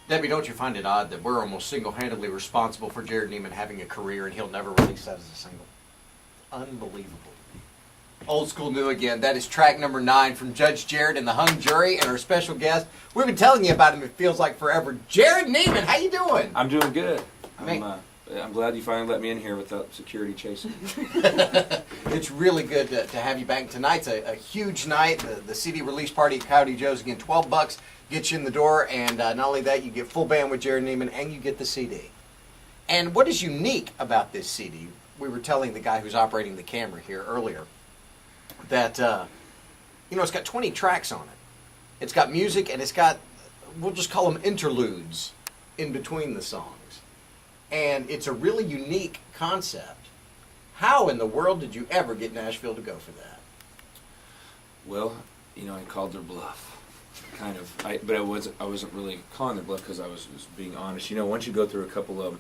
Debbie, don't you find it odd that we're almost single-handedly responsible for Jerrod Niemann having a career and he'll never release that as a single? Unbelievable. Old School New Again. That is track number 9 from Judge Jerrod and the hung jury and our special guest. We've been telling you about him, it feels like forever. Jerrod Niemann, how you doing? I'm doing good. I'm glad you finally let me in here without security chasing. It's really good to have you back. Tonight's a huge night. The CD release party at Coyote Joe's. Again, $12 gets you in the door, and not only that, you get full band with Jerrod Niemann, and you get the CD. And what is unique about this CD, we were telling the guy who's operating the camera here earlier, that, it's got 20 tracks on it. It's got music, and it's got, we'll just call them interludes in between the songs. And it's a really unique concept. How in the world did you ever get Nashville to go for that? Well, I called their bluff. Kind of. But I wasn't really calling their bluff because I was being honest. Once you go through a couple of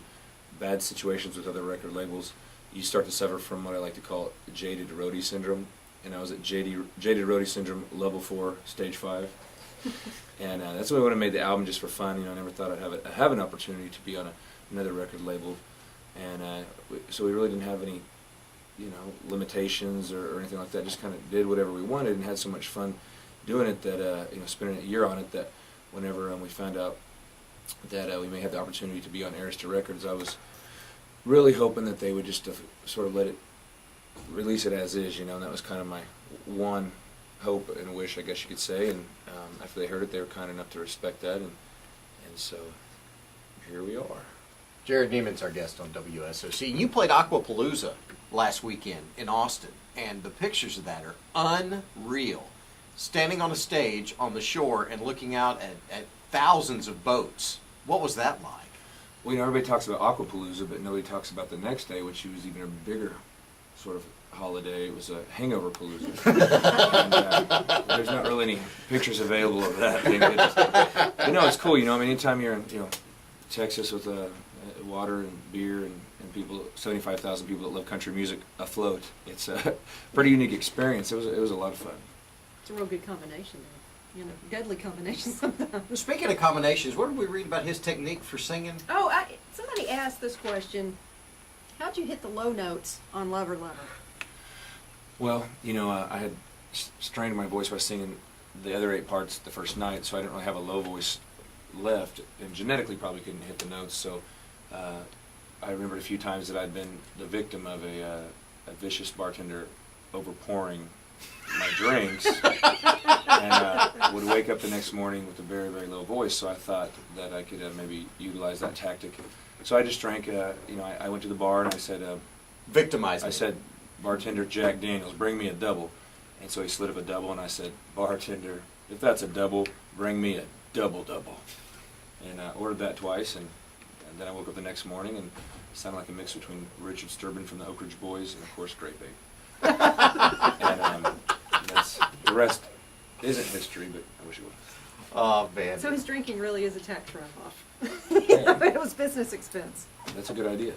bad situations with other record labels, you start to suffer from what I like to call jaded roadie syndrome. And I was at jaded roadie syndrome level 4, stage 5. And that's why when I made the album just for fun. I never thought I'd have an opportunity to be on another record label, and so we really didn't have any, limitations or anything like that. Just kind of did whatever we wanted and had so much fun doing it that spending a year on it, that whenever we found out that we may have the opportunity to be on Arista Records, I was really hoping that they would just sort of let it release it as is, and that was kind of my one hope and wish, I guess you could say. And after they heard it, they were kind enough to respect that, and so here we are. Jerrod Niemann's our guest on WSOC. You played Aquapalooza last weekend in Austin, and the pictures of that are unreal. Standing on a stage on the shore and looking out at thousands of boats. What was that like? Well, everybody talks about Aquapalooza, but nobody talks about the next day, which was even a bigger sort of holiday. It was a hangover palooza. And, there's not really any pictures available of that. But it's cool. Anytime you're in Texas with water and beer and people, 75,000 people that love country music afloat, it's a pretty unique experience. It was a lot of fun. It's a real good combination. Deadly combination sometimes. Speaking of combinations, what did we read about his technique for singing? Oh, somebody asked this question. How'd you hit the low notes on Lover Lover? Well, I had strained my voice by singing the other 8 parts the first night, so I didn't really have a low voice left, and genetically probably couldn't hit the notes. So I remembered a few times that I'd been the victim of a vicious bartender overpouring my drinks, and would wake up the next morning with a very, very low voice. So I thought that I could maybe utilize that tactic. So I just drank. I went to the bar and I said, victimized. I said, bartender Jack Daniels, bring me a double. And so he slid up a double, and I said, bartender, if that's a double, bring me a double. And I ordered that twice, and then I woke up the next morning and it sounded like a mix between Richard Sturban from the Oak Ridge Boys and, of course, Great Babe. And the rest isn't history, but I wish it was. Oh, man. So his drinking really is a tax write-off. It was business expense. That's a good idea.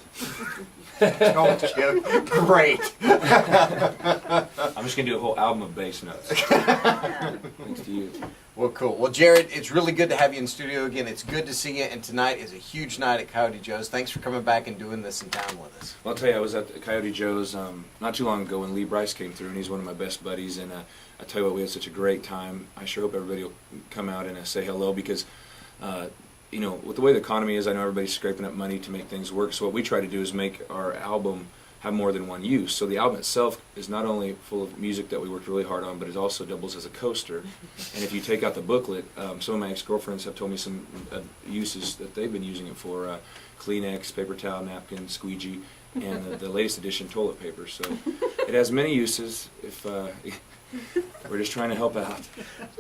Don't you? Great. I'm just going to do a whole album of bass notes. Thanks to you. Well, cool. Well, Jerrod, it's really good to have you in studio again. It's good to see you, and tonight is a huge night at Coyote Joe's. Thanks for coming back and doing this in town with us. Well, I'll tell you, I was at Coyote Joe's not too long ago when Lee Bryce came through, and he's one of my best buddies, and I tell you what, we had such a great time. I sure hope everybody will come out and say hello, because with the way the economy is, I know everybody's scraping up money to make things work. So what we try to do is make our album have more than one use. So the album itself is not only full of music that we worked really hard on, but it also doubles as a coaster. And if you take out the booklet, some of my ex-girlfriends have told me some uses that they've been using it for: Kleenex, paper towel, napkin, squeegee, and the latest edition, toilet paper. So it has many uses. If we're just trying to help out.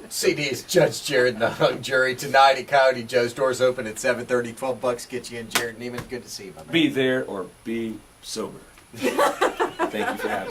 CD is Judge Jerrod and the hung jury tonight at Coyote Joe's. Doors open at 7:30. $12 gets you in. Jerrod Niemann, good to see you, my man. Be there or be sober. Thank you for having me.